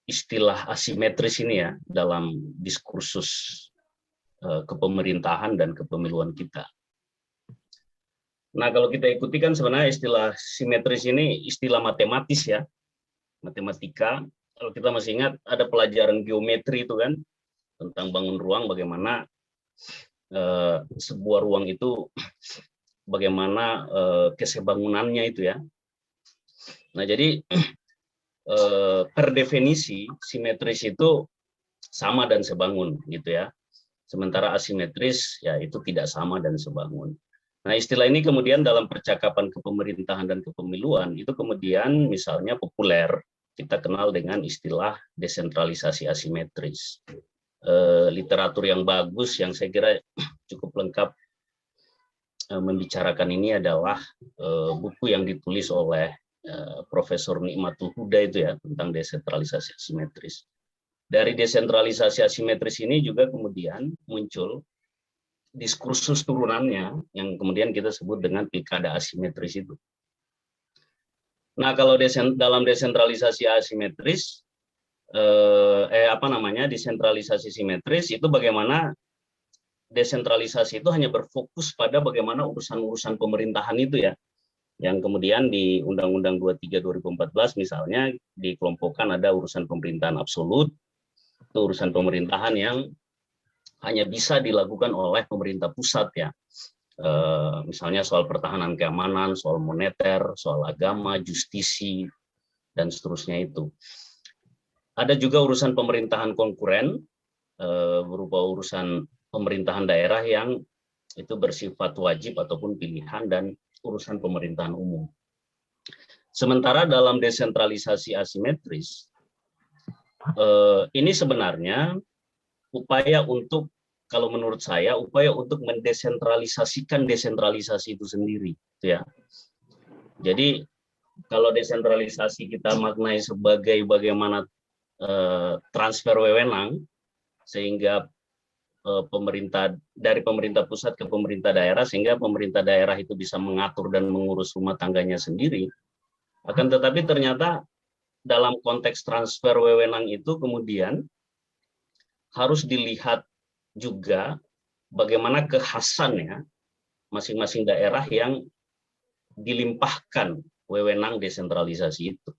istilah asimetris ini ya dalam diskursus kepemerintahan dan kepemiluan kita. Nah, kalau kita ikuti kan sebenarnya istilah simetris ini istilah matematis ya, matematika. Kalau kita masih ingat ada pelajaran geometri itu kan, tentang bangun ruang, bagaimana sebuah ruang itu, bagaimana kesebangunannya itu ya. Nah, jadi per definisi simetris itu sama dan sebangun gitu ya. Sementara asimetris ya itu tidak sama dan sebangun. Nah, istilah ini kemudian dalam percakapan kepemerintahan dan kepemiluan itu kemudian misalnya populer, kita kenal dengan istilah desentralisasi asimetris. Literatur yang bagus yang saya kira cukup lengkap membicarakan ini adalah buku yang ditulis oleh Profesor Nikmatul Huda itu ya, tentang desentralisasi asimetris. Dari desentralisasi asimetris ini juga kemudian muncul diskursus turunannya yang kemudian kita sebut dengan pilkada asimetris itu. Nah, kalau dalam desentralisasi asimetris, desentralisasi simetris itu bagaimana desentralisasi itu hanya berfokus pada bagaimana urusan-urusan pemerintahan itu ya, yang kemudian di Undang-Undang 23 2014 misalnya dikelompokkan ada urusan pemerintahan absolut, itu urusan pemerintahan yang hanya bisa dilakukan oleh pemerintah pusat ya. Misalnya soal pertahanan keamanan, soal moneter, soal agama, justisi, dan seterusnya itu. Ada juga urusan pemerintahan konkuren, berupa urusan pemerintahan daerah yang itu bersifat wajib ataupun pilihan, dan urusan pemerintahan umum. Sementara dalam desentralisasi asimetris, ini sebenarnya upaya untuk, kalau menurut saya, upaya untuk mendesentralisasikan desentralisasi itu sendiri, ya. Jadi kalau desentralisasi kita maknai sebagai bagaimana transfer wewenang, sehingga pemerintah dari pemerintah pusat ke pemerintah daerah, sehingga pemerintah daerah itu bisa mengatur dan mengurus rumah tangganya sendiri. Akan tetapi ternyata dalam konteks transfer wewenang itu kemudian harus dilihat juga bagaimana kekhasannya masing-masing daerah yang dilimpahkan wewenang desentralisasi itu.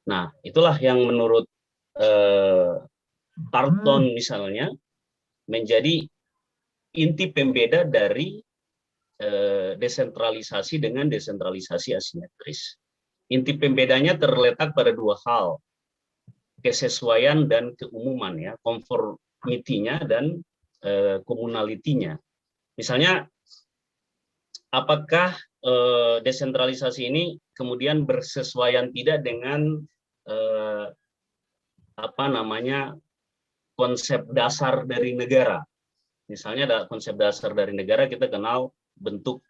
Nah, itulah yang menurut Tarton misalnya menjadi inti pembeda dari desentralisasi dengan desentralisasi asimetris. Inti pembedanya terletak pada dua hal, kesesuaian dan keumuman ya, konformitinya dan komunalitinya. Misalnya, apakah desentralisasi ini kemudian bersesuaian tidak dengan konsep dasar dari negara? Misalnya ada konsep dasar dari negara, kita kenal bentuk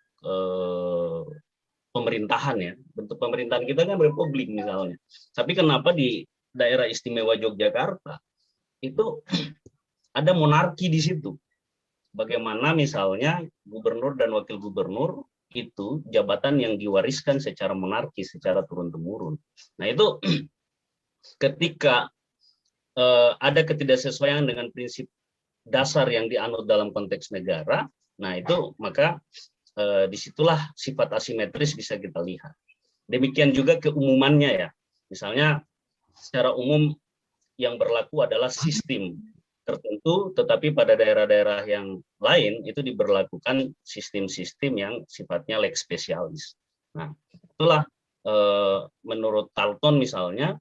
pemerintahan ya. Bentuk pemerintahan kita kan republik misalnya. Tapi kenapa di daerah istimewa Yogyakarta itu ada monarki di situ? Bagaimana misalnya gubernur dan wakil gubernur itu jabatan yang diwariskan secara monarki, secara turun-temurun. Nah itu ketika ada ketidaksesuaian dengan prinsip dasar yang dianut dalam konteks negara, nah itu maka disitulah sifat asimetris bisa kita lihat. Demikian juga keumumannya ya. Misalnya secara umum yang berlaku adalah sistem tertentu, tetapi pada daerah-daerah yang lain itu diberlakukan sistem-sistem yang sifatnya lex specialis. Nah, itulah menurut Tarton misalnya,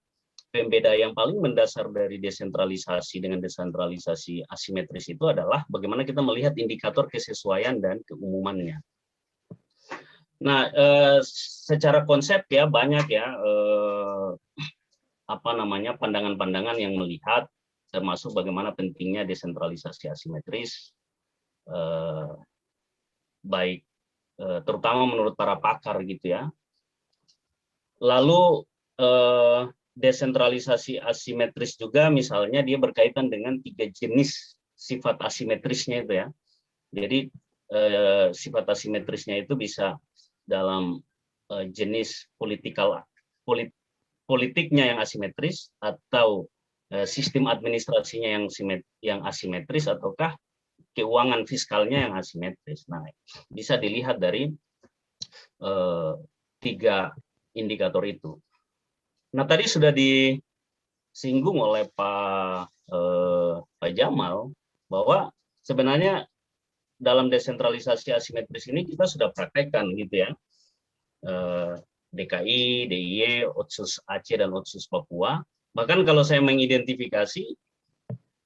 pembeda yang paling mendasar dari desentralisasi dengan desentralisasi asimetris itu adalah bagaimana kita melihat indikator kesesuaian dan keumumannya. Nah, secara konsep ya banyak ya pandangan-pandangan yang melihat, termasuk bagaimana pentingnya desentralisasi asimetris, baik terutama menurut para pakar gitu ya. Lalu desentralisasi asimetris juga misalnya dia berkaitan dengan 3 jenis sifat asimetrisnya itu ya. Jadi sifat asimetrisnya itu bisa dalam jenis politiknya yang asimetris, atau sistem administrasinya yang asimetris ataukah keuangan fiskalnya yang asimetris. Nah, bisa dilihat dari 3 indikator itu. Nah, tadi sudah disinggung oleh Pak Jamal bahwa sebenarnya dalam desentralisasi asimetris ini kita sudah praktekkan gitu ya. DKI, DIY, Otsus Aceh dan Otsus Papua. Bahkan kalau saya mengidentifikasi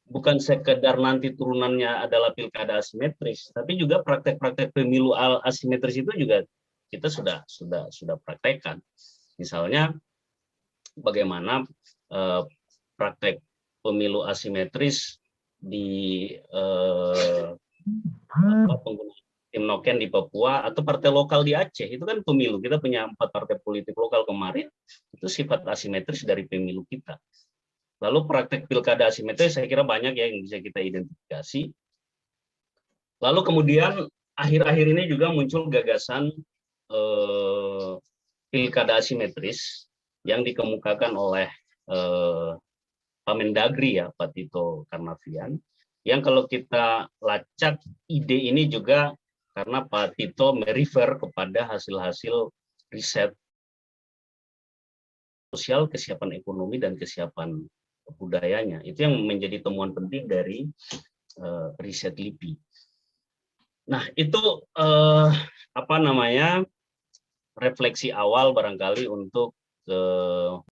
bukan sekedar nanti turunannya adalah pilkada asimetris, tapi juga praktek-praktek pemilu asimetris itu juga kita sudah praktekkan. Misalnya bagaimana praktek pemilu asimetris di penggunaan tim noken di Papua atau partai lokal di Aceh. Itu kan pemilu, kita punya 4 partai politik lokal kemarin, itu sifat asimetris dari pemilu kita. Lalu praktek pilkada asimetris saya kira banyak ya yang bisa kita identifikasi. Lalu kemudian akhir-akhir ini juga muncul gagasan pilkada asimetris yang dikemukakan oleh Pak Mendagri ya, Pak Tito Karnavian, yang kalau kita lacak ide ini juga karena Pak Tito merefer kepada hasil-hasil riset sosial, kesiapan ekonomi, dan kesiapan budayanya. Itu yang menjadi temuan penting dari riset LIPI. Nah, itu refleksi awal barangkali untuk